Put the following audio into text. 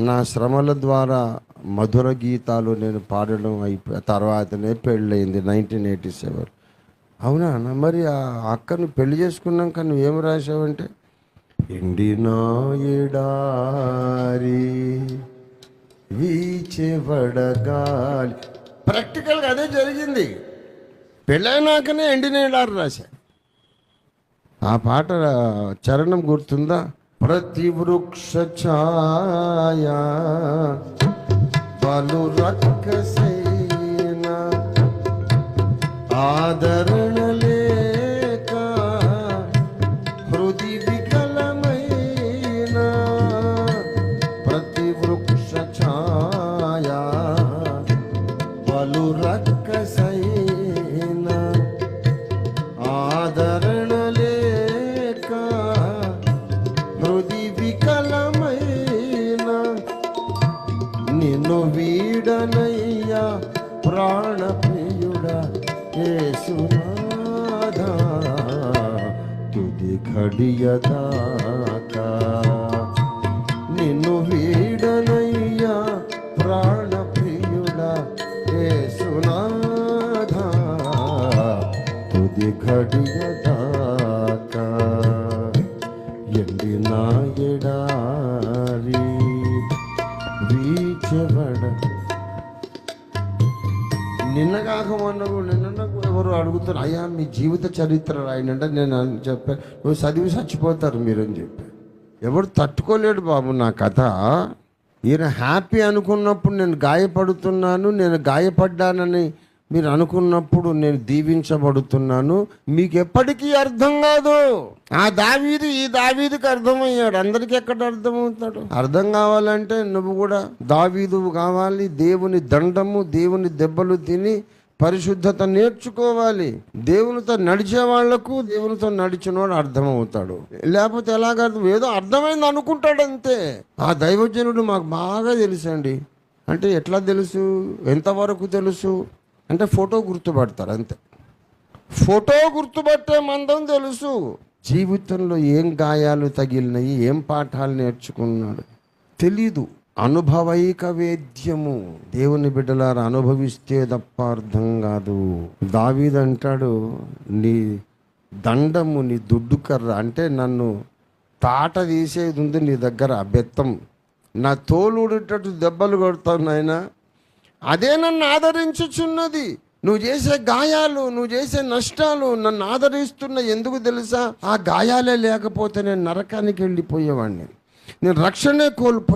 నా శ్రమల ద్వారా మధుర గీతాలు నేను పాడడం తర్వాతనే పెళ్ళయింది 1987. అవునా అన్న? మరి ఆ అక్కను పెళ్లి చేసుకున్నాక నువ్వేం రాసావంటే, ఎండిన ఎడారి వీచే వడగాలి. ప్రాక్టికల్గా అదే జరిగింది. పెళ్ళైనాకనే ఎండిన ఎడారి రాశా. ఆ పాట చరణం గుర్తుందా? ప్రతి వృక్ష ఛాయ బలు రక్కసైన ఆదరణ లేక హృది వికలమైన ప్రతి వృక్ష ఛాయ బలు రక్కసైన ఆదరణ లేక హృది వికలమైన నిన్ను వీడనయ్యా ప్రాణప్రియుడా యేసునాథా తుది ఘడియదాకా నిన్ను వీడనయ్యా ప్రాణప్రియుడా యేసునాథా తుది ఘడియదాకా ఎండిన ఎడారి వీచబడ. నిన్నగాక మొన్న ఎవరు అడుగుతారు, అయ్యా మీ జీవిత చరిత్ర రాయనంటే నేను చెప్పాను, నువ్వు చదివి చచ్చిపోతారు మీరు అని చెప్పాను. ఎవరు తట్టుకోలేడు బాబు నా కథ. ఈయన హ్యాపీ అనుకున్నప్పుడు నేను గాయపడుతున్నాను, నేను గాయపడ్డానని మీరు అనుకున్నప్పుడు నేను దీవించబడుతున్నాను. మీకు ఎప్పటికీ అర్థం కాదు. ఆ దావీదు ఈ దావీదుకి అర్థమయ్యాడు, అందరికీ ఎక్కడ అర్థమవుతాడు? అర్థం కావాలంటే నువ్వు కూడా దావీదు కావాలి. దేవుని దండము, దేవుని దెబ్బలు తిని పరిశుద్ధత నేర్చుకోవాలి. దేవునితో నడిచే వాళ్లకు దేవునితో నడిచినవాడు అర్థమవుతాడు. లేకపోతే ఎలాగర్థం? ఏదో అర్థమైంది అనుకుంటాడు అంతే. ఆ దైవజనుడు మాకు బాగా తెలుసండి. అంటే ఎట్లా తెలుసు, ఎంతవరకు తెలుసు అంటే ఫోటో గుర్తుపడతారు అంతే. ఫోటో గుర్తుపట్టే మందం తెలుసు. జీవితంలో ఏం గాయాలు తగిలినాయి, ఏం పాఠాలు నేర్చుకున్నాడు తెలీదు. అనుభవైక వేద్యము. దేవుని బిడ్డలారా అనుభవిస్తే తప్ప అర్థం కాదు. దావీదు అంటాడు, నీ దండము, నీ దుడ్డు కర్ర అంటే నన్ను తాట తీసేది ఉంది నీ దగ్గర, బెత్తం, నా తోలుడేటట్టు దెబ్బలు కొడతావు నాయనా, అదే నన్ను ఆదరించుచున్నది. నువ్వు చేసే గాయాలు, నువ్వు చేసే నష్టాలు నన్ను ఆదరిస్తున్న. ఎందుకు తెలుసా? ఆ గాయాలే లేకపోతే నేను నరకానికి వెళ్ళిపోయేవాడిని, నేను రక్షణే కోల్పోయి